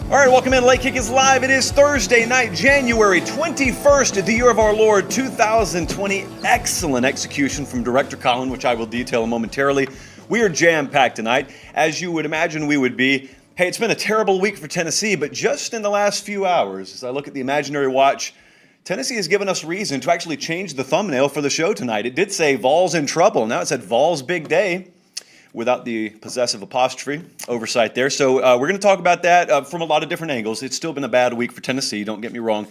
All right, welcome in. Late Kick is live. It is Thursday night, January 21st, the year of our Lord, 2020. Excellent execution from Director Colin, which I will detail momentarily. We are jam-packed tonight, as you would imagine we would be. Hey, it's been a terrible week for Tennessee, but just in the last few hours, as I look at the imaginary watch, Tennessee has given us reason to actually change the thumbnail for the show tonight. It did say Vols in trouble. Now it said Vols big day, without the possessive apostrophe oversight there. So we're going to talk about that from a lot of different angles. It's still been a bad week for Tennessee, don't get me wrong.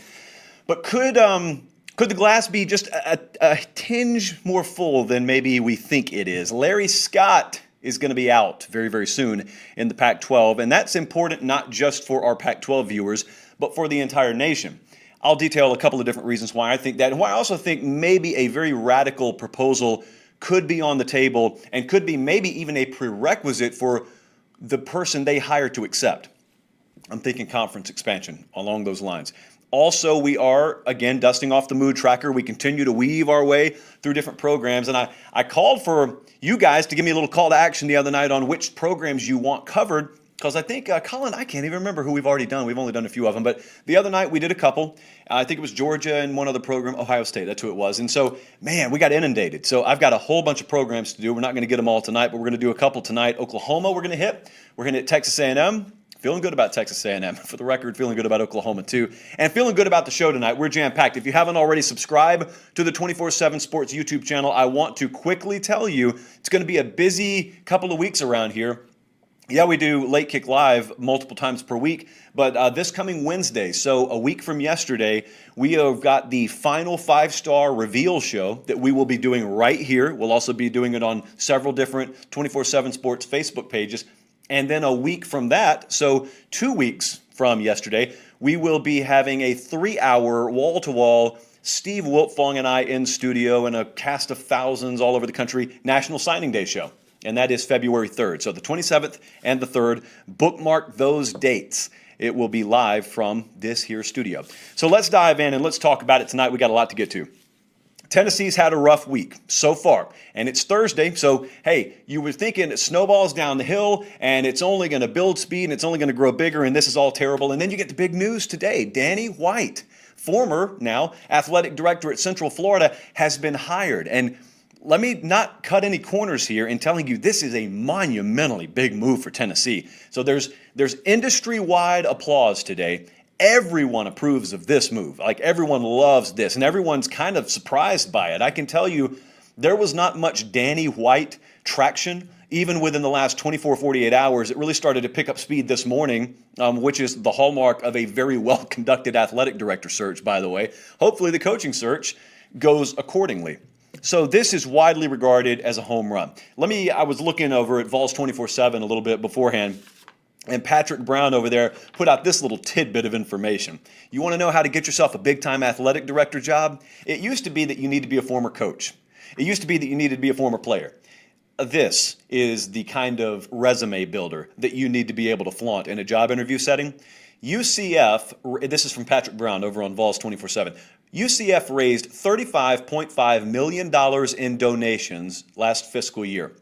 But could the glass be just a tinge more full than maybe we think it is? Larry Scott is going to be out very, very soon in the Pac-12, and that's important not just for our Pac-12 viewers, but for the entire nation. I'll detail a couple of different reasons why I think that, and why I also think maybe a very radical proposal could be on the table and could be maybe even a prerequisite for the person they hire to accept. I'm thinking conference expansion along those lines. Also, we are, again, dusting off the mood tracker. We continue to weave our way through different programs. And I called for you guys to give me a little call to action the other night on which programs you want covered. Because I think, Colin, I can't even remember who we've already done. We've only done a few of them. But the other night we did a couple. I think it was Georgia and one other program, Ohio State. That's who it was. And so, man, we got inundated. So I've got a whole bunch of programs to do. We're not going to get them all tonight, but we're going to do a couple tonight. Oklahoma we're going to hit. We're going to hit Texas A&M. Feeling good about Texas A&M. For the record, feeling good about Oklahoma too. And feeling good about the show tonight. We're jam-packed. If you haven't already, subscribe to the 24/7 Sports YouTube channel. I want to quickly tell you it's going to be a busy couple of weeks around here. Yeah, we do Late Kick Live multiple times per week, but this coming Wednesday, so a week from yesterday, we have got the final 5-star reveal show that we will be doing right here. We'll also be doing it on several different 24/7 Sports Facebook pages. And then a week from that, so 2 weeks from yesterday, we will be having a 3-hour wall-to-wall Steve Wiltfong and I in studio and a cast of thousands all over the country National Signing Day show. And that is February 3rd. So the 27th and the 3rd, bookmark those dates. It will be live from this here studio. So let's dive in and let's talk about it tonight. We got a lot to get to. Tennessee's had a rough week so far, and it's Thursday, so hey, you were thinking it snowballs down the hill, and it's only going to build speed, and it's only going to grow bigger, and this is all terrible. And then you get the big news today. Danny White, former now athletic director at Central Florida, has been hired. And let me not cut any corners here in telling you this is a monumentally big move for Tennessee. So there's industry-wide applause today. Everyone approves of this move. Like, everyone loves this, and everyone's kind of surprised by it. I can tell you there was not much Danny White traction even within the last 24, 48 hours. It really started to pick up speed this morning, which is the hallmark of a very well-conducted athletic director search, by the way. Hopefully the coaching search goes accordingly. So this is widely regarded as a home run. I was looking over at Vols 24/7 a little bit beforehand, and Patrick Brown over there put out this little tidbit of information. You want to know how to get yourself a big-time athletic director job? It used to be that you need to be a former coach. It used to be that you needed to be a former player. This is the kind of resume builder that you need to be able to flaunt in a job interview setting. UCF, this is from Patrick Brown over on Vols 24/7. UCF raised $35.5 million in donations last fiscal year.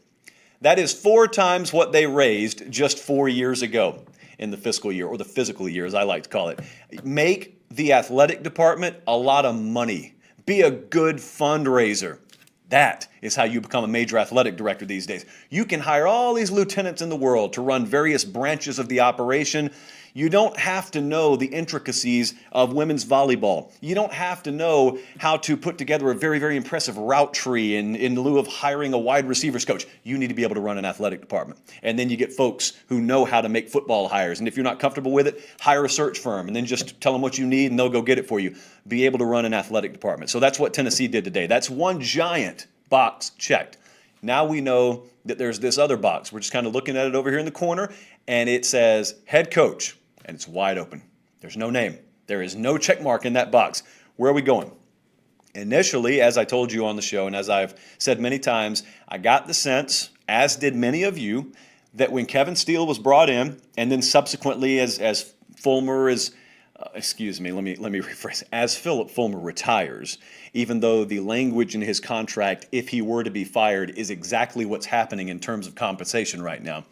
That is 4 times what they raised just 4 years ago in the fiscal year, or the physical year, as I like to call it. Make the athletic department a lot of money. Be a good fundraiser. That is how you become a major athletic director these days. You can hire all these lieutenants in the world to run various branches of the operation. You don't have to know the intricacies of women's volleyball. You don't have to know how to put together a very, very impressive route tree in lieu of hiring a wide receivers coach. You need to be able to run an athletic department. And then you get folks who know how to make football hires. And if you're not comfortable with it, hire a search firm and then just tell them what you need and they'll go get it for you. Be able to run an athletic department. So that's what Tennessee did today. That's one giant box checked. Now we know that there's this other box. We're just kind of looking at it over here in the corner, and it says head coach. And it's wide open. There's no name. There is no check mark in that box. Where are we going? Initially, as I told you on the show, and as I've said many times, I got the sense, as did many of you, that when Kevin Steele was brought in, and then subsequently as Fulmer is, let me rephrase, as Philip Fulmer retires, even though the language in his contract, if he were to be fired, is exactly what's happening in terms of compensation right now.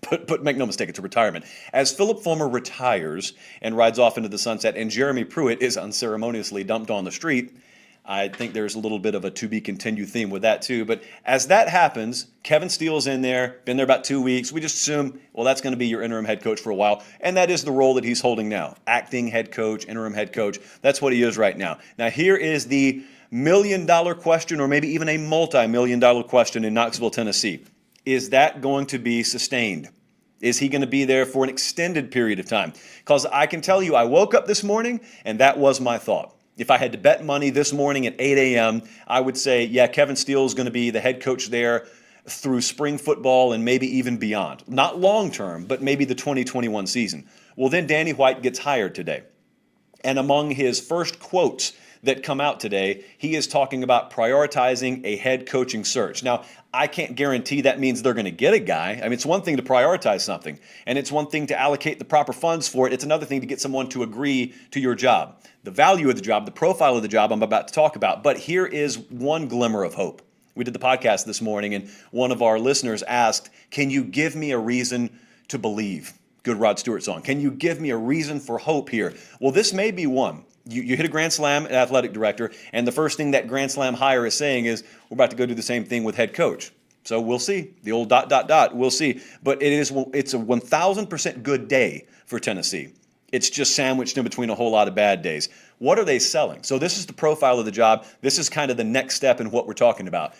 But make no mistake, it's a retirement. As Philip Fulmer retires and rides off into the sunset, and Jeremy Pruitt is unceremoniously dumped on the street, I think there's a little bit of a to-be-continued theme with that too. But as that happens, Kevin Steele's in there, been there about 2 weeks. We just assume, well, that's going to be your interim head coach for a while. And that is the role that he's holding now. Acting head coach, interim head coach. That's what he is right now. Now, here is the million-dollar question, or maybe even a multi-million-dollar question in Knoxville, Tennessee. Is that going to be sustained? Is he going to be there for an extended period of time? Because I can tell you, I woke up this morning, and that was my thought. If I had to bet money this morning at 8 a.m., I would say, yeah, Kevin Steele is going to be the head coach there through spring football and maybe even beyond. Not long term, but maybe the 2021 season. Well, then Danny White gets hired today. And among his first quotes that come out today, he is talking about prioritizing a head coaching search. Now, I can't guarantee that means they're going to get a guy. I mean, it's one thing to prioritize something, and it's one thing to allocate the proper funds for it. It's another thing to get someone to agree to your job. The value of the job, the profile of the job I'm about to talk about. But here is one glimmer of hope. We did the podcast this morning, and one of our listeners asked, can you give me a reason to believe? Good Rod Stewart song. Can you give me a reason for hope here? Well, this may be one. You hit a Grand Slam at athletic director, and the first thing that Grand Slam hire is saying is, we're about to go do the same thing with head coach. So we'll see. The old ... We'll see. But it's a 1,000% good day for Tennessee. It's just sandwiched in between a whole lot of bad days. What are they selling? So this is the profile of the job. This is kind of the next step in what we're talking about.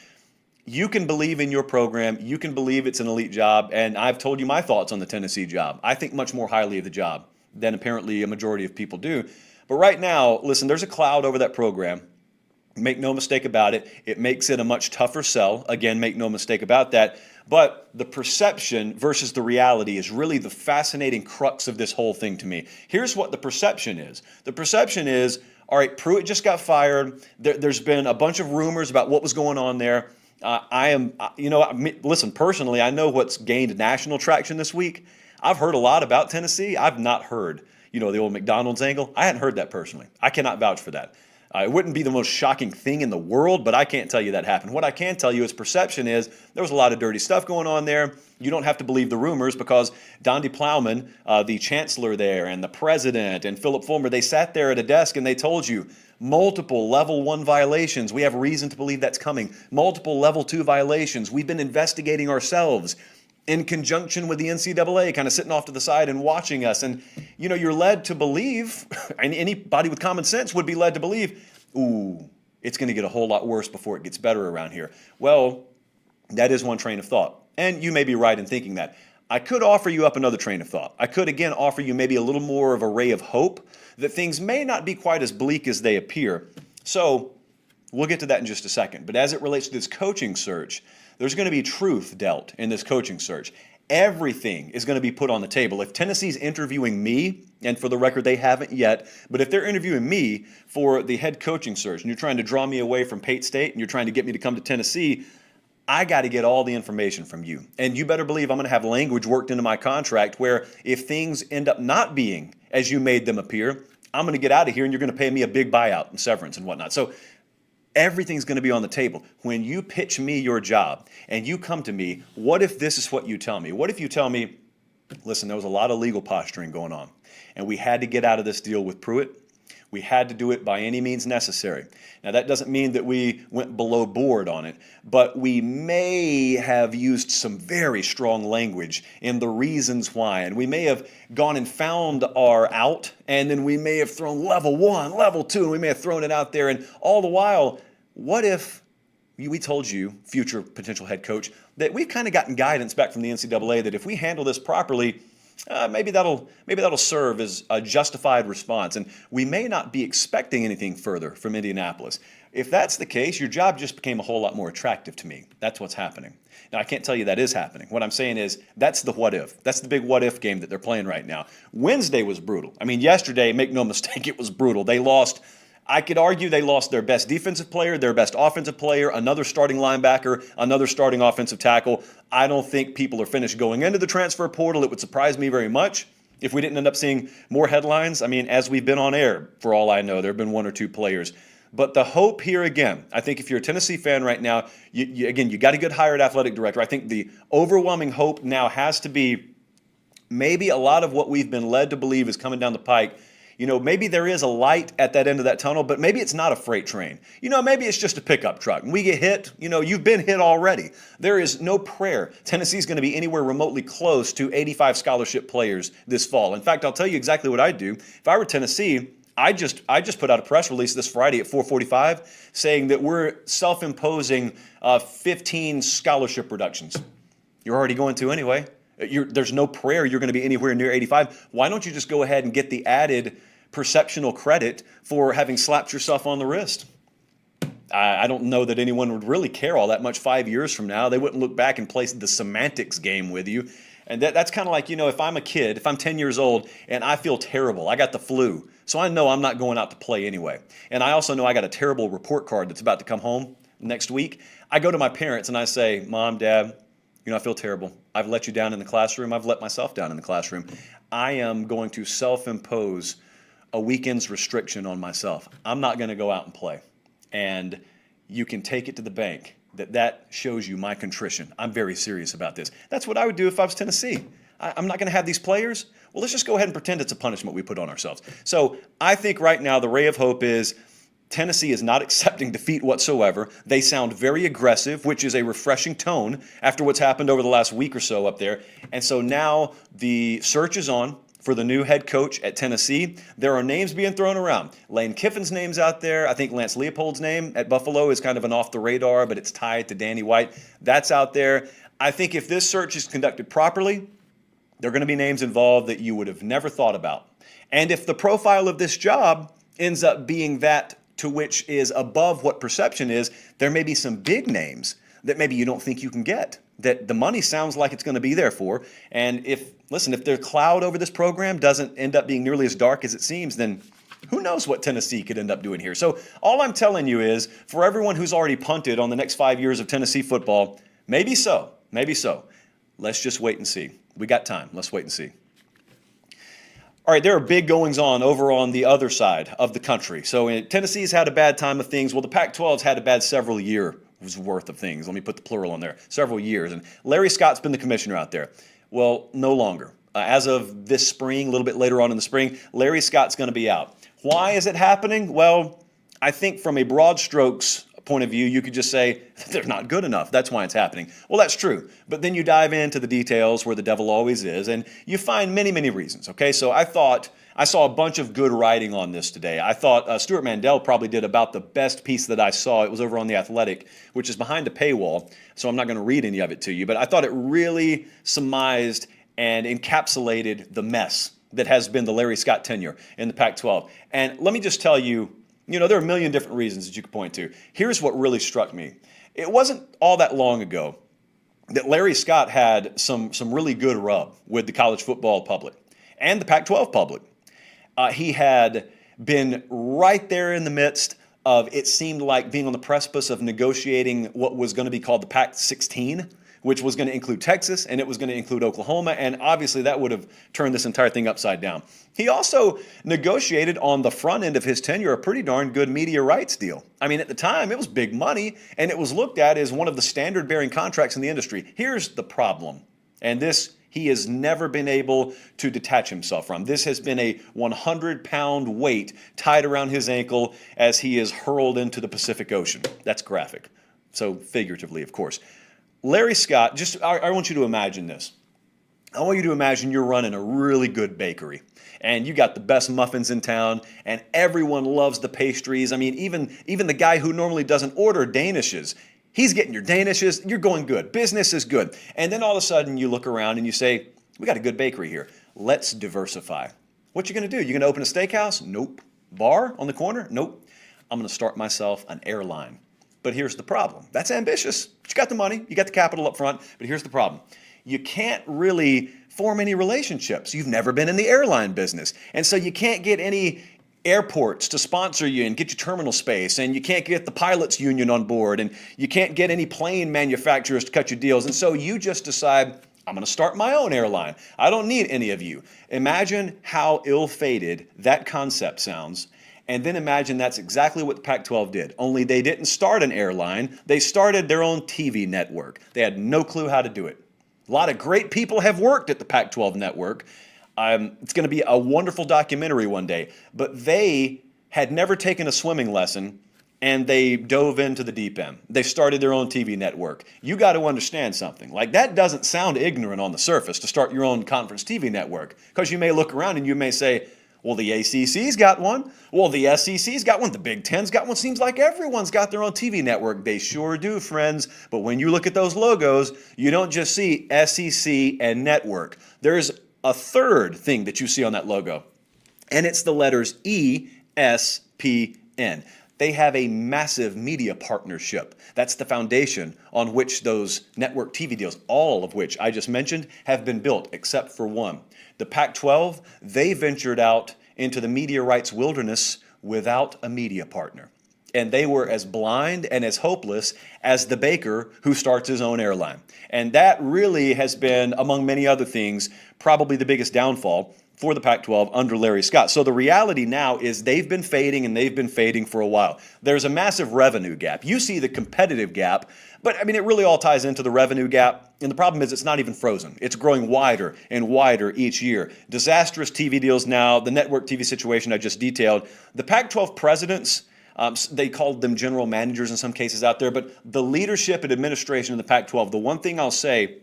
You can believe in your program. You can believe it's an elite job. And I've told you my thoughts on the Tennessee job. I think much more highly of the job than apparently a majority of people do. But right now, listen, there's a cloud over that program. Make no mistake about it. It makes it a much tougher sell. Again, make no mistake about that. But the perception versus the reality is really the fascinating crux of this whole thing to me. Here's what the perception is. The perception is, all right, Pruitt just got fired. There's been a bunch of rumors about what was going on there. Listen, personally, I know what's gained national traction this week. I've heard a lot about Tennessee. I've not heard, the old McDonald's angle. I hadn't heard that personally. I cannot vouch for that. It wouldn't be the most shocking thing in the world, but I can't tell you that happened. What I can tell you is perception is there was a lot of dirty stuff going on there. You don't have to believe the rumors because Donde Plowman, the chancellor there, and the president, and Philip Fulmer, they sat there at a desk and they told you multiple level 1 violations. We have reason to believe that's coming. Multiple level 2 violations. We've been investigating ourselves in conjunction with the NCAA, kind of sitting off to the side and watching us. And, you're led to believe, and anybody with common sense would be led to believe, ooh, it's going to get a whole lot worse before it gets better around here. Well, that is one train of thought. And you may be right in thinking that. I could offer you up another train of thought. I could, again, offer you maybe a little more of a ray of hope that things may not be quite as bleak as they appear. So we'll get to that in just a second. But as it relates to this coaching search, there's going to be truth dealt in this coaching search. Everything is going to be put on the table. If Tennessee's interviewing me, and for the record, they haven't yet, but if they're interviewing me for the head coaching search, and you're trying to draw me away from Pate State, and you're trying to get me to come to Tennessee, I got to get all the information from you. And you better believe I'm going to have language worked into my contract where if things end up not being as you made them appear, I'm going to get out of here and you're going to pay me a big buyout and severance and whatnot. So everything's going to be on the table. When you pitch me your job and you come to me, what if this is what you tell me? What if you tell me, listen, there was a lot of legal posturing going on, and we had to get out of this deal with Pruitt. We had to do it by any means necessary. Now, that doesn't mean that we went below board on it, but we may have used some very strong language in the reasons why. And we may have gone and found our out, and then we may have thrown level 1, level 2, and we may have thrown it out there. And all the while, what if we told you, future potential head coach, that we've kind of gotten guidance back from the NCAA that if we handle this properly, maybe that'll serve as a justified response. And we may not be expecting anything further from Indianapolis. If that's the case, your job just became a whole lot more attractive to me. That's what's happening. Now, I can't tell you that is happening. What I'm saying is that's the what if. That's the big what if game that they're playing right now. Wednesday was brutal. I mean, yesterday, make no mistake, it was brutal. They lost. I could argue they lost their best defensive player, their best offensive player, another starting linebacker, another starting offensive tackle. I don't think people are finished going into the transfer portal. It would surprise me very much if we didn't end up seeing more headlines. I mean, as we've been on air, for all I know, there have been 1 or 2 players. But the hope here again, I think if you're a Tennessee fan right now, you got a good hired athletic director. I think the overwhelming hope now has to be maybe a lot of what we've been led to believe is coming down the pike. Maybe there is a light at that end of that tunnel, but maybe it's not a freight train. Maybe it's just a pickup truck. And we get hit, you've been hit already. There is no prayer Tennessee's going to be anywhere remotely close to 85 scholarship players this fall. In fact, I'll tell you exactly what I'd do. If I were Tennessee, I just put out a press release this Friday at 4:45 saying that we're self-imposing 15 scholarship reductions. You're already going to anyway. There's no prayer you're going to be anywhere near 85. Why don't you just go ahead and get the added perceptional credit for having slapped yourself on the wrist? I don't know that anyone would really care all that much 5 years from now. They wouldn't look back and play the semantics game with you. And that's kind of like, if I'm a kid, if I'm 10 years old and I feel terrible, I got the flu, so I know I'm not going out to play anyway. And I also know I got a terrible report card that's about to come home next week. I go to my parents and I say, Mom, Dad, I feel terrible. I've let you down in the classroom. I've let myself down in the classroom. I am going to self-impose a weekend's restriction on myself. I'm not going to go out and play. And you can take it to the bank that shows you my contrition. I'm very serious about this. That's what I would do if I was Tennessee. I'm not going to have these players. Well, let's just go ahead and pretend it's a punishment we put on ourselves. So I think right now the ray of hope is Tennessee is not accepting defeat whatsoever. They sound very aggressive, which is a refreshing tone after what's happened over the last week or so up there. And so now the search is on for the new head coach at Tennessee. There are names being thrown around. Lane Kiffin's name's out there. I think Lance Leopold's name at Buffalo is kind of an off the radar, but it's tied to Danny White. That's out there. I think if this search is conducted properly, there are going to be names involved that you would have never thought about. And if the profile of this job ends up being that to which is above what perception is, there may be some big names that maybe you don't think you can get, that the money sounds like it's going to be there for. And if the cloud over this program doesn't end up being nearly as dark as it seems, then who knows what Tennessee could end up doing here. So all I'm telling you is, for everyone who's already punted on the next 5 years of Tennessee football, maybe so. Let's just wait and see. We got time. Let's wait and see. All right, there are big goings on over on the other side of the country. So Tennessee's had a bad time of things. Well, the Pac-12's had a bad several years worth of things. Let me put the plural on there. Several years. And Larry Scott's been the commissioner out there. Well, no longer. As of this spring, a little bit later on in the spring, Larry Scott's going to be out. Why is it happening? Well, I think from a broad strokes point of view, you could just say they're not good enough. That's why it's happening. Well, that's true. But then you dive into the details where the devil always is, and you find many, many reasons. Okay, so I saw a bunch of good writing on this today. I thought Stuart Mandel probably did about the best piece that I saw. It was over on The Athletic, which is behind a paywall, so I'm not going to read any of it to you. But I thought it really surmised and encapsulated the mess that has been the Larry Scott tenure in the Pac-12. And let me just tell you, there are a million different reasons that you could point to. Here's what really struck me. It wasn't all that long ago that Larry Scott had some really good rub with the college football public and the Pac-12 public. He had been right there in the midst of, it seemed like, being on the precipice of negotiating what was going to be called the Pac-16, which was going to include Texas, and it was going to include Oklahoma, and obviously that would have turned this entire thing upside down. He also negotiated on the front end of his tenure a pretty darn good media rights deal. I mean, at the time, it was big money, and it was looked at as one of the standard-bearing contracts in the industry. Here's the problem, and this he has never been able to detach himself from. This has been a 100-pound weight tied around his ankle as he is hurled into the Pacific Ocean. That's graphic, so figuratively, of course. Larry Scott, I want you to imagine this. I want you to imagine you're running a really good bakery, and you got the best muffins in town, and everyone loves the pastries. I mean, even the guy who normally doesn't order Danishes, he's getting your Danishes. You're going good. Business is good. And then all of a sudden you look around and you say, we got a good bakery here. Let's diversify. What you going to do? You going to open a steakhouse? Nope. Bar on the corner? Nope. I'm going to start myself an airline. But here's the problem. That's ambitious. But you got the money. You got the capital up front. But here's the problem. You can't really form any relationships. You've never been in the airline business. And so you can't get any airports to sponsor you and get you terminal space. And you can't get the pilots union on board. And you can't get any plane manufacturers to cut you deals. And so you just decide, I'm going to start my own airline. I don't need any of you. Imagine how ill-fated that concept sounds. And then imagine that's exactly what the Pac-12 did. Only they didn't start an airline. They started their own TV network. They had no clue how to do it. A lot of great people have worked at the Pac-12 network. It's going to be a wonderful documentary one day. But they had never taken a swimming lesson, and they dove into the deep end. They started their own TV network. You got to understand something. Like, that doesn't sound ignorant on the surface to start your own conference TV network, because you may look around and you may say, well, the ACC's got one. Well, the SEC's got one. The Big Ten's got one. Seems like everyone's got their own TV network. They sure do, friends. But when you look at those logos, you don't just see SEC and network. There's a third thing that you see on that logo, and it's the letters ESPN. They have a massive media partnership. That's the foundation on which those network TV deals, all of which I just mentioned, have been built, except for one. The Pac-12, they ventured out into the media rights wilderness without a media partner. And they were as blind and as hopeless as the baker who starts his own airline. And that really has been, among many other things, probably the biggest downfall for the Pac-12 under Larry Scott. So the reality now is they've been fading, and they've been fading for a while. There's a massive revenue gap. You see the competitive gap, but I mean, it really all ties into the revenue gap. And the problem is it's not even frozen. It's growing wider and wider each year. Disastrous TV deals now, the network TV situation I just detailed. The Pac-12 presidents, they called them general managers in some cases out there, but the leadership and administration of the Pac-12, the one thing I'll say,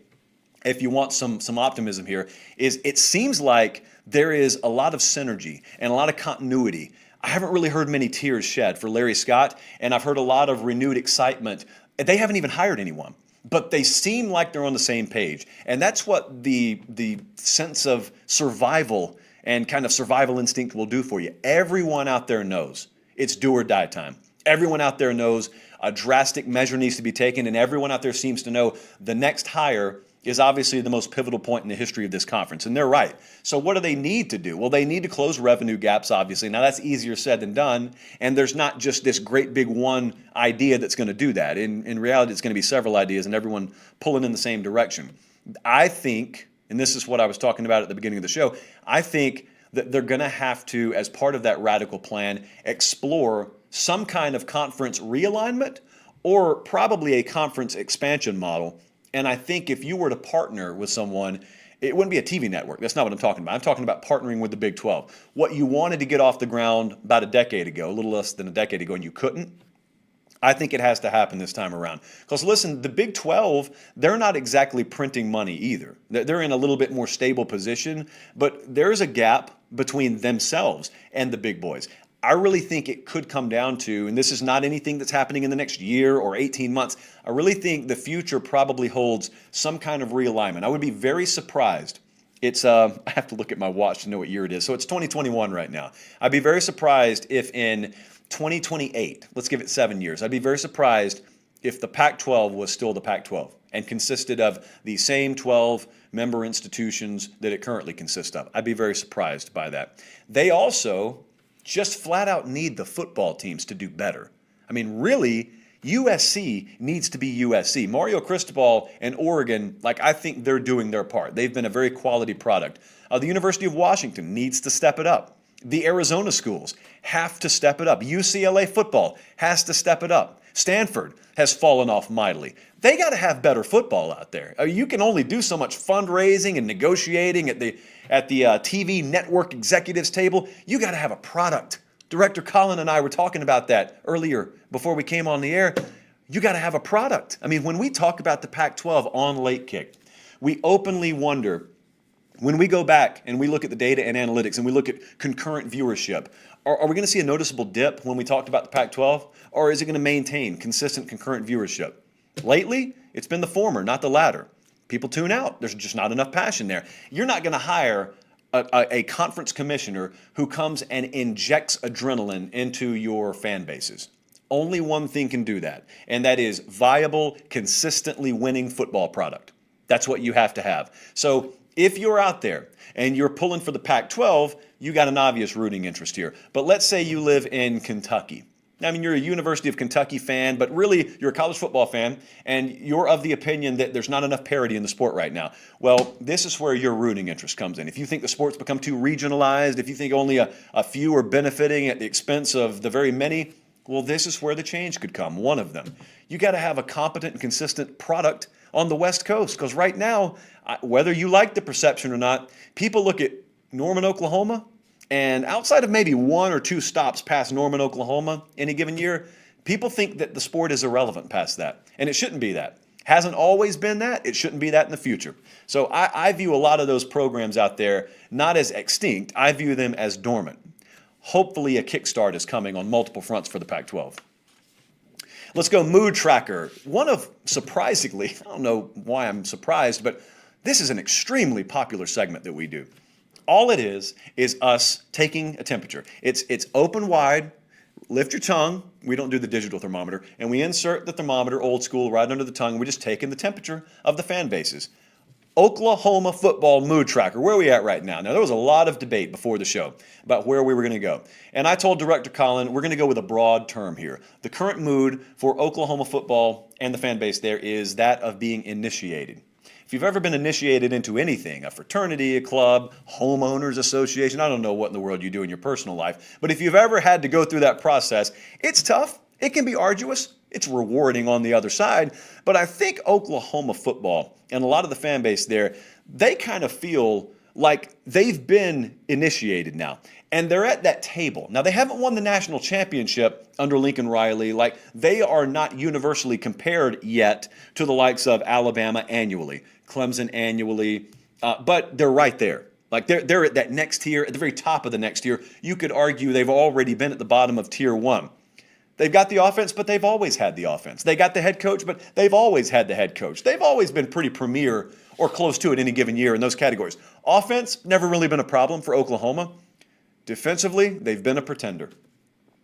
if you want some optimism here, is it seems like there is a lot of synergy and a lot of continuity. I haven't really heard many tears shed for Larry Scott, and I've heard a lot of renewed excitement. They haven't even hired anyone, but they seem like they're on the same page. And that's what the sense of survival and kind of survival instinct will do for you. Everyone out there knows it's do or die time. Everyone out there knows a drastic measure needs to be taken, and everyone out there seems to know the next hire is obviously the most pivotal point in the history of this conference, and they're right. So what do they need to do? Well, they need to close revenue gaps, obviously. Now, that's easier said than done, and there's not just this great big one idea that's going to do that. In reality, it's going to be several ideas and everyone pulling in the same direction. I think, and this is what I was talking about at the beginning of the show, I think that they're going to have to, as part of that radical plan, explore some kind of conference realignment or probably a conference expansion model. And I think if you were to partner with someone, it wouldn't be a TV network. That's not what I'm talking about. I'm talking about partnering with the Big 12. What you wanted to get off the ground about a decade ago, a little less than a decade ago, and you couldn't, I think it has to happen this time around. Because listen, the Big 12, they're not exactly printing money either. They're in a little bit more stable position, but there's a gap between themselves and the big boys. I really think it could come down to, and this is not anything that's happening in the next year or 18 months, I really think the future probably holds some kind of realignment. I would be very surprised. It's, I have to look at my watch to know what year it is. So it's 2021 right now. I'd be very surprised if in 2028, let's give it 7 years, I'd be very surprised if the Pac-12 was still the Pac-12 and consisted of the same 12 member institutions that it currently consists of. I'd be very surprised by that. They also just flat out need the football teams to do better. I mean, really, USC needs to be USC. Mario Cristobal and Oregon, I think they're doing their part. They've been a very quality product. The University of Washington needs to step it up. The Arizona schools have to step it up. UCLA football has to step it up. Stanford has fallen off mightily. They got to have better football out there. You can only do so much fundraising and negotiating at the TV network executives table. You got to have a product. Director Colin and I were talking about that earlier before we came on the air. You got to have a product. I mean, when we talk about the Pac-12 on Late Kick, we openly wonder, when we go back and we look at the data and analytics and we look at concurrent viewership, are we going to see a noticeable dip when we talked about the Pac-12? Or is it going to maintain consistent concurrent viewership? Lately, it's been the former, not the latter. People tune out. There's just not enough passion there. You're not going to hire a conference commissioner who comes and injects adrenaline into your fan bases. Only one thing can do that, and that is viable, consistently winning football product. That's what you have to have. So if you're out there and you're pulling for the Pac-12, you got an obvious rooting interest here. But let's say you live in Kentucky I mean, you're a University of Kentucky fan, but really you're a college football fan, and you're of the opinion that there's not enough parity in the sport right now. Well, this is where your rooting interest comes in. If you think the sport's become too regionalized, if you think only a few are benefiting at the expense of the very many, well, this is where the change could come, one of them. You got to have a competent and consistent product on the West Coast, because right now, whether you like the perception or not, people look at Norman, Oklahoma, and outside of maybe one or two stops past Norman, Oklahoma, any given year, people think that the sport is irrelevant past that. And it shouldn't be that. Hasn't always been that. It shouldn't be that in the future. So I view a lot of those programs out there not as extinct. I view them as dormant. Hopefully a kickstart is coming on multiple fronts for the Pac-12. Let's go mood tracker. One of, surprisingly, I don't know why I'm surprised, but this is an extremely popular segment that we do. All it is us taking a temperature. It's open wide, lift your tongue. We don't do the digital thermometer. And we insert the thermometer, old school, right under the tongue. We're just taking the temperature of the fan bases. Oklahoma football mood tracker. Where are we at right now? Now, there was a lot of debate before the show about where we were going to go. And I told Director Colin, we're going to go with a broad term here. The current mood for Oklahoma football and the fan base there is that of being initiated. If you've ever been initiated into anything, a fraternity, a club, homeowners association, I don't know what in the world you do in your personal life, but if you've ever had to go through that process, it's tough. It can be arduous. It's rewarding on the other side. But I think Oklahoma football and a lot of the fan base there, they kind of feel like they've been initiated now. And they're at that table. Now, they haven't won the national championship under Lincoln Riley. Like, they are not universally compared yet to the likes of Alabama annually, Clemson annually, but they're right there. Like, they're at that next tier, at the very top of the next tier. You could argue they've already been at the bottom of tier one. They've got the offense, but they've always had the offense. They got the head coach, but they've always had the head coach. They've always been pretty premier or close to it any given year in those categories. Offense, never really been a problem for Oklahoma. Defensively, they've been a pretender.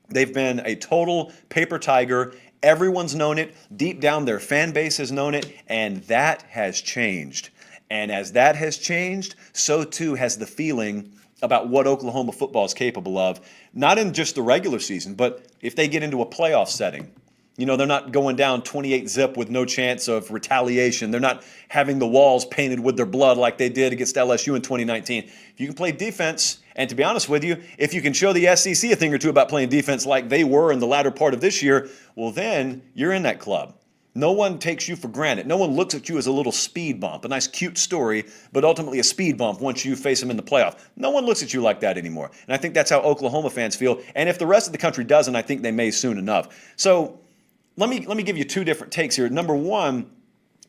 They've been a total paper tiger. Everyone's known it. Deep down, their fan base has known it, and that has changed. And as that has changed, so too has the feeling about what Oklahoma football is capable of, not in just the regular season, but if they get into a playoff setting. You know, they're not going down 28-zip with no chance of retaliation. They're not having the walls painted with their blood like they did against LSU in 2019. If you can play defense, and to be honest with you, if you can show the SEC a thing or two about playing defense like they were in the latter part of this year, well, then you're in that club. No one takes you for granted. No one looks at you as a little speed bump, a nice cute story, but ultimately a speed bump once you face them in the playoff. No one looks at you like that anymore. And I think that's how Oklahoma fans feel. And if the rest of the country doesn't, I think they may soon enough. So let me give you two different takes here. Number one,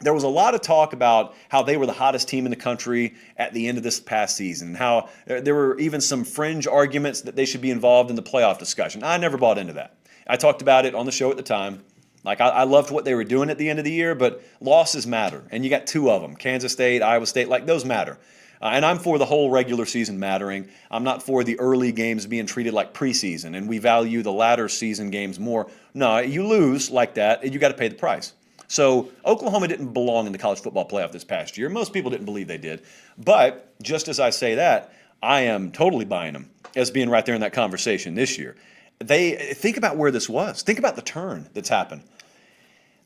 there was a lot of talk about how they were the hottest team in the country at the end of this past season, how there were even some fringe arguments that they should be involved in the playoff discussion. I never bought into that. I talked about it on the show at the time. Like, I loved what they were doing at the end of the year, but losses matter. And you got two of them, Kansas State, Iowa State, like those matter. And I'm for the whole regular season mattering. I'm not for the early games being treated like preseason, and we value the latter season games more. No, you lose like that, and you got to pay the price. So Oklahoma didn't belong in the college football playoff this past year. Most people didn't believe they did. But just as I say that, I am totally buying them as being right there in that conversation this year. Think about where this was. Think about the turn that's happened.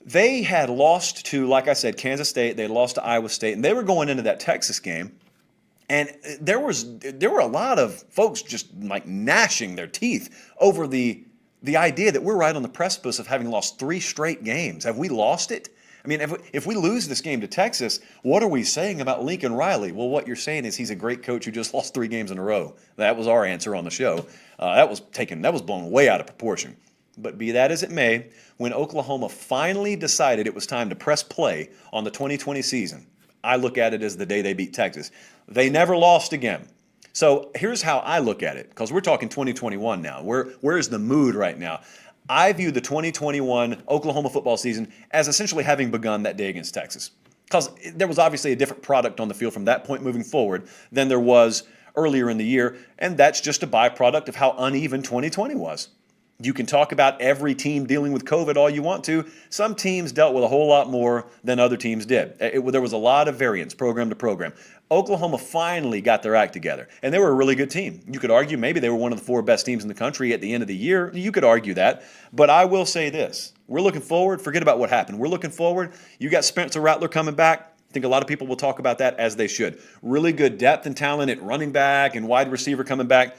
They had lost to, like I said, Kansas State. They lost to Iowa State, and they were going into that Texas game. And there were a lot of folks just like gnashing their teeth over the idea that we're right on the precipice of having lost 3 straight games. Have we lost it? I mean, if we lose this game to Texas, what are we saying about Lincoln Riley? Well, what you're saying is he's a great coach who just lost 3 games in a row. That was our answer on the show. That was blown way out of proportion. But be that as it may, when Oklahoma finally decided it was time to press play on the 2020 season, I look at it as the day they beat Texas. They never lost again. So here's how I look at it, because we're talking 2021 now. Where is the mood right now? I view the 2021 Oklahoma football season as essentially having begun that day against Texas, because there was obviously a different product on the field from that point moving forward than there was earlier in the year, and that's just a byproduct of how uneven 2020 was. You can talk about every team dealing with COVID all you want to. Some teams dealt with a whole lot more than other teams did. There was a lot of variance program to program. Oklahoma finally got their act together, and they were a really good team. You could argue maybe they were one of the 4 best teams in the country at the end of the year. You could argue that, but I will say this. We're looking forward. Forget about what happened. We're looking forward. You got Spencer Rattler coming back. I think a lot of people will talk about that, as they should. Really good depth and talent at running back and wide receiver coming back.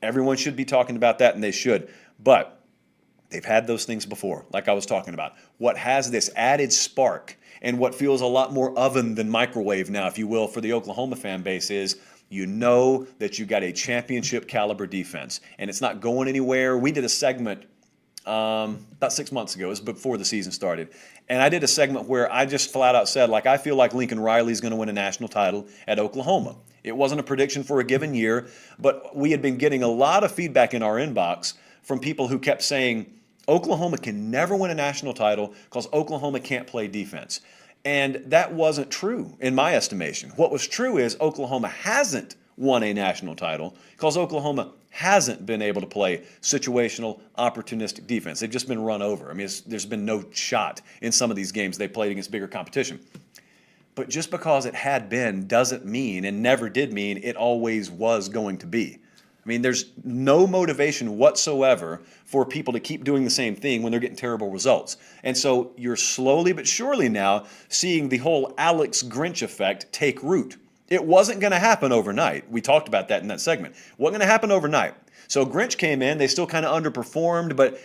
Everyone should be talking about that, and they should. But they've had those things before, like I was talking about. What has this added spark and what feels a lot more oven than microwave now, if you will, for the Oklahoma fan base is you know that you got a championship caliber defense, and it's not going anywhere. We did a segment about 6 months ago. It was before the season started. And I did a segment where I just flat out said, like, I feel like Lincoln Riley's going to win a national title at Oklahoma. It wasn't a prediction for a given year, but we had been getting a lot of feedback in our inbox from people who kept saying, Oklahoma can never win a national title because Oklahoma can't play defense. And that wasn't true in my estimation. What was true is Oklahoma hasn't won a national title because Oklahoma hasn't been able to play situational, opportunistic defense. They've just been run over. I mean, there's been no shot in some of these games they played against bigger competition. But just because it had been doesn't mean, and never did mean, it always was going to be. I mean, there's no motivation whatsoever for people to keep doing the same thing when they're getting terrible results. And so you're slowly but surely now seeing the whole Alex Grinch effect take root. It wasn't going to happen overnight. We talked about that in that segment. It wasn't going to happen overnight. So Grinch came in. They still kind of underperformed, but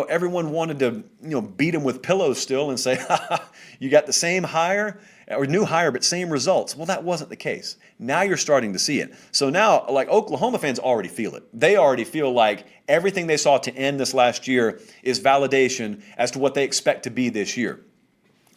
everyone wanted to beat him with pillows still and say, ha, ha, you got the same hire or new hire, but same results. Well, that wasn't the case. Now you're starting to see it. So now, like, Oklahoma fans already feel it. They already feel like everything they saw to end this last year is validation as to what they expect to be this year.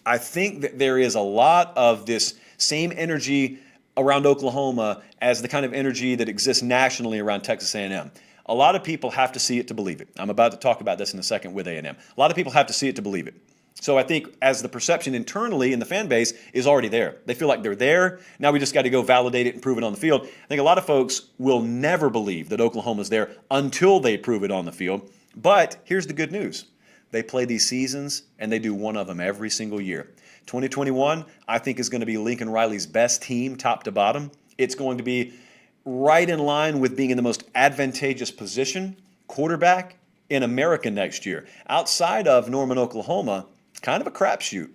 I think that there is a lot of this same energy around Oklahoma as the kind of energy that exists nationally around Texas A&M. A lot of people have to see it to believe it. I'm about to talk about this in a second with A&M. A lot of people have to see it to believe it. So I think as the perception internally in the fan base is already there. They feel like they're there. Now we just got to go validate it and prove it on the field. I think a lot of folks will never believe that Oklahoma's there until they prove it on the field. But here's the good news. They play these seasons, and they do one of them every single year. 2021, I think, is going to be Lincoln Riley's best team, top to bottom. It's going to be right in line with being in the most advantageous position, quarterback, in America next year. Outside of Norman, Oklahoma, kind of a crapshoot.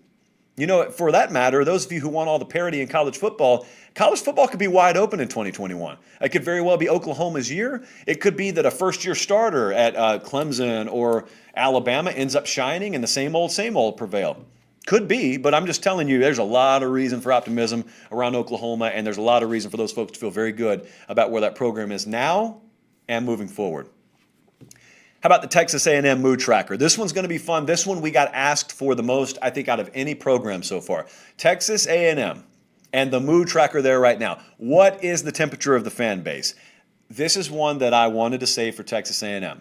For that matter, those of you who want all the parity in college football could be wide open in 2021. It could very well be Oklahoma's year. It could be that a first-year starter at Clemson or Alabama ends up shining and the same old prevail. Could be, but I'm just telling you, there's a lot of reason for optimism around Oklahoma, and there's a lot of reason for those folks to feel very good about where that program is now and moving forward. How about the Texas A&M Mood Tracker? This one's going to be fun. This one we got asked for the most, I think, out of any program so far. Texas A&M and the Mood Tracker there right now. What is the temperature of the fan base? This is one that I wanted to say for Texas A&M.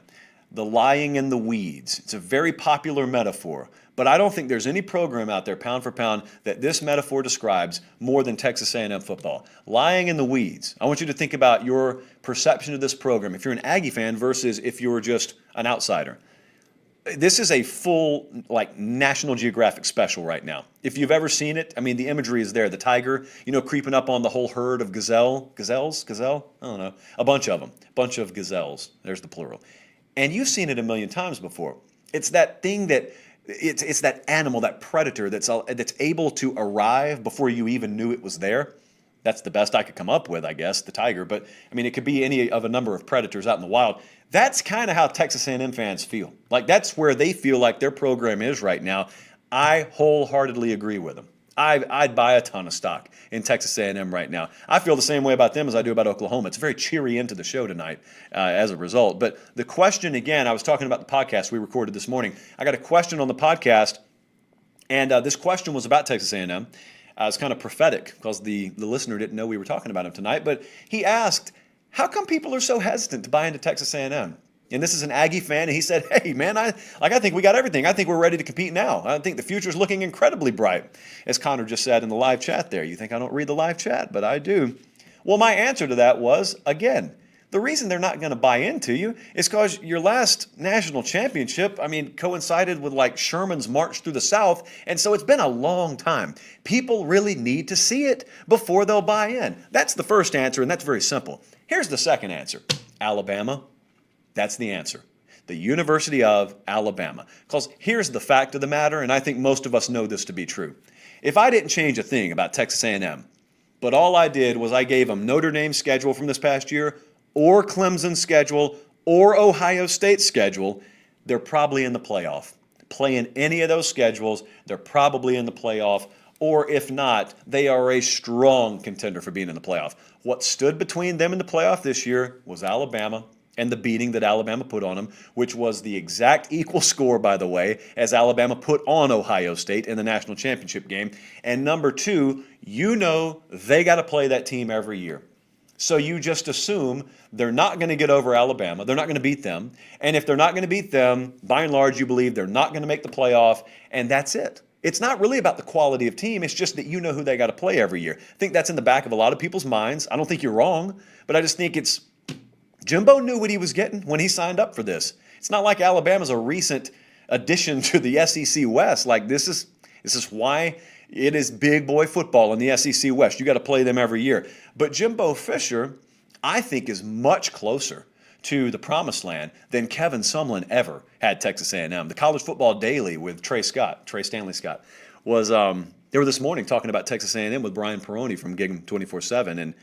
The lying in the weeds. It's a very popular metaphor, but I don't think there's any program out there, pound for pound, that this metaphor describes more than Texas A&M football. Lying in the weeds. I want you to think about your perception of this program, if you're an Aggie fan versus if you're just an outsider. This is a full, National Geographic special right now. If you've ever seen it, I mean, the imagery is there. The tiger, creeping up on the whole herd of gazelle? I don't know. A bunch of them. A bunch of gazelles. There's the plural. And you've seen it a million times before. It's that thing that, it's that animal, that predator that's able to arrive before you even knew it was there. That's the best I could come up with, I guess, the tiger. But, I mean, it could be any of a number of predators out in the wild. That's kind of how Texas A&M fans feel. That's where they feel like their program is right now. I wholeheartedly agree with them. I'd buy a ton of stock in Texas A&M right now. I feel the same way about them as I do about Oklahoma. It's a very cheery end to the show tonight as a result. But the question, again, I was talking about the podcast we recorded this morning. I got a question on the podcast, and this question was about Texas A&M. It's kind of prophetic because the listener didn't know we were talking about him tonight. But he asked, how come people are so hesitant to buy into Texas A&M? And this is an Aggie fan, and he said, hey, man, I think we got everything. I think we're ready to compete now. I think the future's looking incredibly bright, as Connor just said in the live chat there. You think I don't read the live chat, but I do. Well, my answer to that was, again, The reason they're not going to buy into you is because your last national championship, coincided with like Sherman's march through the South. And so it's been a long time. People really need to see it before they'll buy in. That's the first answer, and that's very simple. Here's the second answer. Alabama. That's the answer. The University of Alabama. Because here's the fact of the matter, and I think most of us know this to be true. If I didn't change a thing about Texas A&M, but all I did was I gave them Notre Dame's schedule from this past year, or Clemson's schedule, or Ohio State's schedule, they're probably in the playoff. Playing any of those schedules, they're probably in the playoff, or if not, they are a strong contender for being in the playoff. What stood between them and the playoff this year was Alabama and the beating that Alabama put on them, which was the exact equal score, by the way, as Alabama put on Ohio State in the national championship game. And number two, they got to play that team every year. So you just assume they're not going to get over Alabama. They're not going to beat them. And if they're not going to beat them, by and large, you believe they're not going to make the playoff, and that's it. It's not really about the quality of team. It's just that you know who they got to play every year. I think that's in the back of a lot of people's minds. I don't think you're wrong, but I just think Jimbo knew what he was getting when he signed up for this. It's not like Alabama's a recent addition to the SEC West. Like this is why it is big boy football in the SEC West. You got to play them every year. But Jimbo Fisher, I think, is much closer to the promised land than Kevin Sumlin ever had Texas A&M. The College Football Daily with Trey Stanley Scott, was they were this morning talking about Texas A&M with Brian Peroni from Gig 24/7, and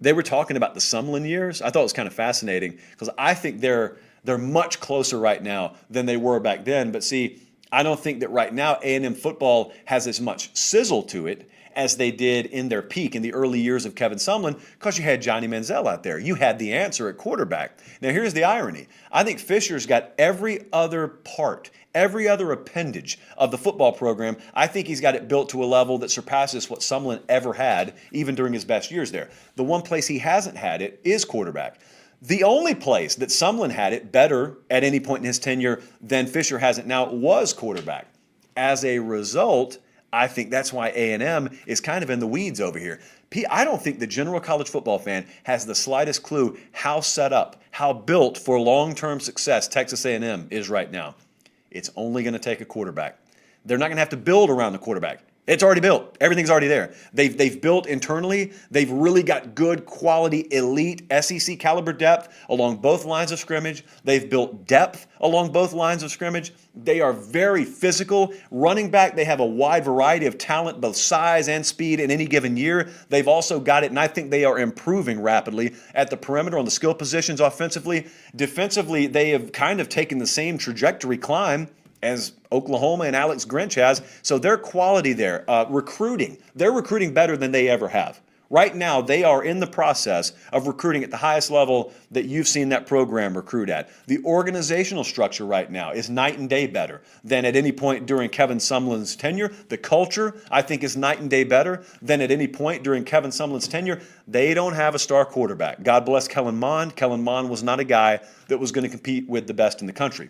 they were talking about the Sumlin years. I thought it was kind of fascinating because I think they're much closer right now than they were back then. But see, I don't think that right now A&M football has as much sizzle to it as they did in their peak in the early years of Kevin Sumlin because you had Johnny Manziel out there. You had the answer at quarterback. Now, here's the irony. I think Fisher's got every other part, every other appendage of the football program. I think he's got it built to a level that surpasses what Sumlin ever had, even during his best years there. The one place he hasn't had it is quarterback. The only place that Sumlin had it better at any point in his tenure than Fisher has it now was quarterback. As a result, I think that's why A&M is kind of in the weeds over here. I don't think the general college football fan has the slightest clue how set up, how built for long-term success Texas A&M is right now. It's only going to take a quarterback. They're not going to have to build around the quarterback. It's already built. Everything's already there. They've built internally. They've really got good quality, elite SEC caliber depth along both lines of scrimmage. They've built depth along both lines of scrimmage. They are very physical. Running back, they have a wide variety of talent, both size and speed in any given year. They've also got it, and I think they are improving rapidly at the perimeter on the skill positions offensively. Defensively, they have kind of taken the same trajectory climb as Oklahoma and Alex Grinch has. So their quality there, recruiting, they're recruiting better than they ever have. Right now, they are in the process of recruiting at the highest level that you've seen that program recruit at. The organizational structure right now is night and day better than at any point during Kevin Sumlin's tenure. The culture, I think, is night and day better than at any point during Kevin Sumlin's tenure. They don't have a star quarterback. God bless Kellen Mond. Kellen Mond was not a guy that was going to compete with the best in the country.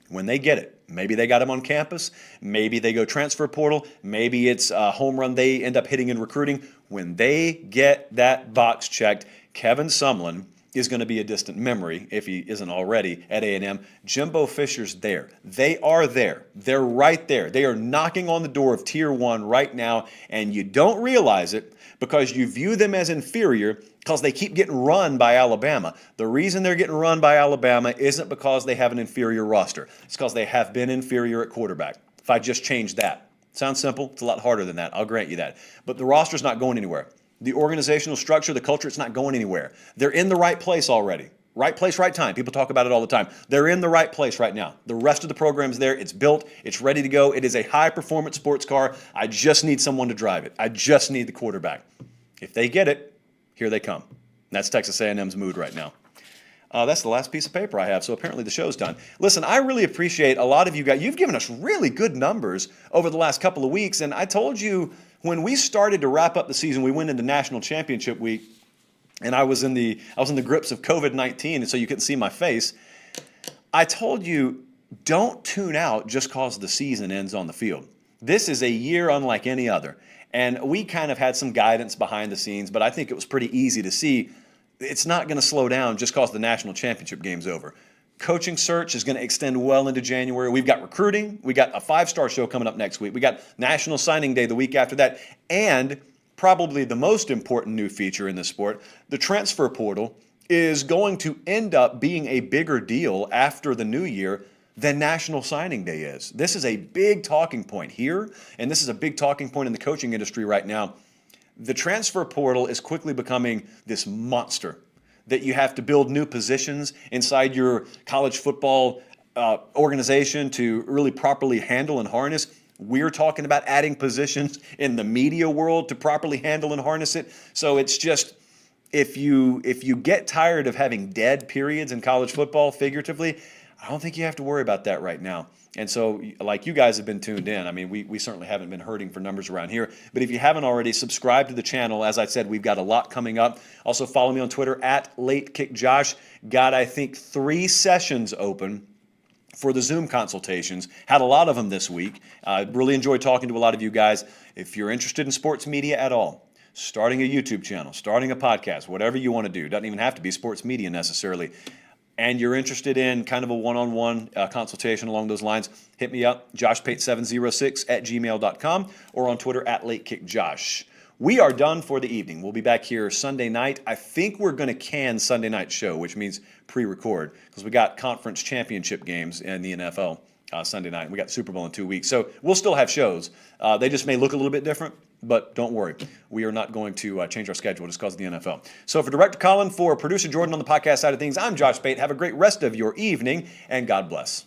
When they get it, maybe they got him on campus, maybe they go transfer portal, maybe it's a home run they end up hitting in recruiting. When they get that box checked, Kevin Sumlin is going to be a distant memory, if he isn't already, at A&M. Jimbo Fisher's there. They are there. They're right there. They are knocking on the door of Tier 1 right now, and you don't realize it because you view them as inferior because they keep getting run by Alabama. The reason they're getting run by Alabama isn't because they have an inferior roster. It's because they have been inferior at quarterback. If I just change that. Sounds simple. It's a lot harder than that. I'll grant you that. But the roster's not going anywhere. The organizational structure, the culture, it's not going anywhere. They're in the right place already. Right place, right time. People talk about it all the time. They're in the right place right now. The rest of the program's there. It's built. It's ready to go. It is a high-performance sports car. I just need someone to drive it. I just need the quarterback. If they get it, here they come. That's Texas A&M's mood right now. That's the last piece of paper I have, so apparently the show's done. Listen, I really appreciate a lot of you guys. You've given us really good numbers over the last couple of weeks, and I told you when we started to wrap up the season, we went into national championship week, and I was in the grips of COVID-19, and so you couldn't see my face. I told you, don't tune out just because the season ends on the field. This is a year unlike any other. And we kind of had some guidance behind the scenes, but I think it was pretty easy to see it's not going to slow down just because the national championship game's over. Coaching search is going to extend well into January. We've got recruiting. We got a 5-star show coming up next week. We got National Signing Day the week after that. And probably the most important new feature in this sport, the transfer portal, is going to end up being a bigger deal after the new year than National Signing Day is. This is a big talking point here, and this is a big talking point in the coaching industry right now. The transfer portal is quickly becoming this monster that you have to build new positions inside your college football organization to really properly handle and harness. We're talking about adding positions in the media world to properly handle and harness it. So it's just, if you get tired of having dead periods in college football, figuratively, I don't think you have to worry about that right now. And so, like you guys have been tuned in, I mean, we certainly haven't been hurting for numbers around here. But if you haven't already, subscribe to the channel. As I said, we've got a lot coming up. Also, follow me on Twitter at LateKickJosh. Got, I think, 3 sessions open for the Zoom consultations. Had a lot of them this week. Really enjoyed talking to a lot of you guys. If you're interested in sports media at all, starting a YouTube channel, starting a podcast, whatever you want to do, doesn't even have to be sports media necessarily, and you're interested in kind of a one-on-one consultation along those lines, hit me up, joshpate706@gmail.com, or on Twitter at LateKickJosh. We are done for the evening. We'll be back here Sunday night. I think we're going to can Sunday night show, which means pre-record, because we got conference championship games in the NFL Sunday night. We got Super Bowl in 2 weeks. So we'll still have shows. They just may look a little bit different, but don't worry. We are not going to change our schedule just because of the NFL. So for Director Colin, for producer Jordan on the podcast side of things, I'm Josh Pate. Have a great rest of your evening, and God bless.